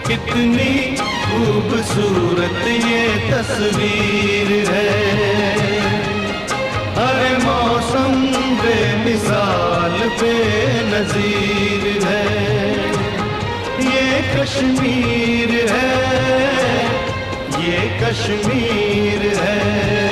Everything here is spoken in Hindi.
कितनी खूबसूरत ये तस्वीर है। हर मौसम बेमिसाल बेनज़ीर है। ये कश्मीर है, ये कश्मीर है।